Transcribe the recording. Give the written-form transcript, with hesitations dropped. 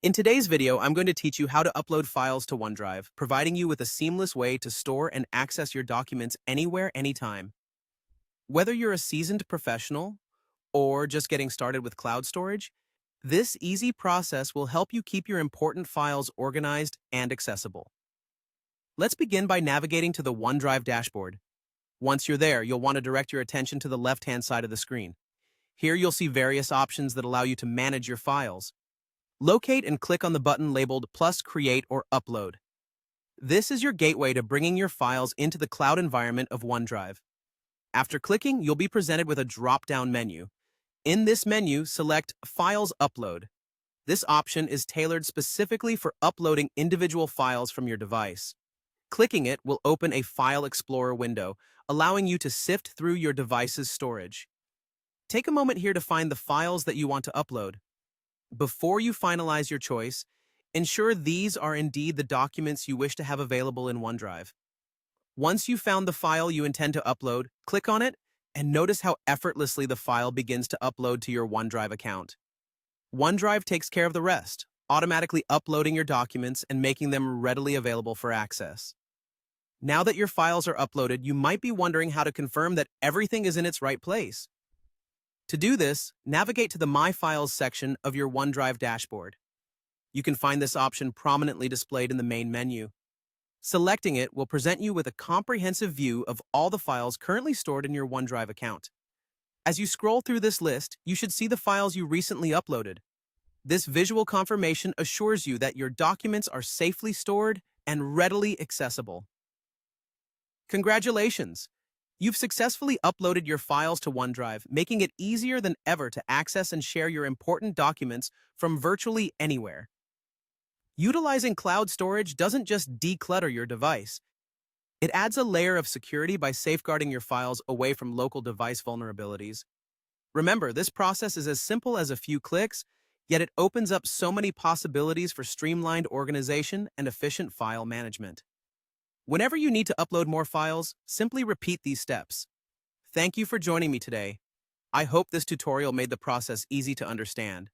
In today's video, I'm going to teach you how to upload files to OneDrive, providing you with a seamless way to store and access your documents anywhere, anytime. Whether you're a seasoned professional or just getting started with cloud storage, this easy process will help you keep your important files organized and accessible. Let's begin by navigating to the OneDrive dashboard. Once you're there, you'll want to direct your attention to the left-hand side of the screen. Here you'll see various options that allow you to manage your files. Locate and click on the button labeled Plus Create or Upload. This is your gateway to bringing your files into the cloud environment of OneDrive. After clicking, you'll be presented with a drop-down menu. In this menu, select Files Upload. This option is tailored specifically for uploading individual files from your device. Clicking it will open a File Explorer window, allowing you to sift through your device's storage. Take a moment here to find the files that you want to upload. Before you finalize your choice, ensure these are indeed the documents you wish to have available in OneDrive. Once you've found the file you intend to upload, click on it and notice how effortlessly the file begins to upload to your OneDrive account. OneDrive takes care of the rest, automatically uploading your documents and making them readily available for access. Now that your files are uploaded, you might be wondering how to confirm that everything is in its right place. To do this, navigate to the My Files section of your OneDrive dashboard. You can find this option prominently displayed in the main menu. Selecting it will present you with a comprehensive view of all the files currently stored in your OneDrive account. As you scroll through this list, you should see the files you recently uploaded. This visual confirmation assures you that your documents are safely stored and readily accessible. Congratulations! You've successfully uploaded your files to OneDrive, making it easier than ever to access and share your important documents from virtually anywhere. Utilizing cloud storage doesn't just declutter your device. It adds a layer of security by safeguarding your files away from local device vulnerabilities. Remember, this process is as simple as a few clicks, yet it opens up so many possibilities for streamlined organization and efficient file management. Whenever you need to upload more files, simply repeat these steps. Thank you for joining me today. I hope this tutorial made the process easy to understand.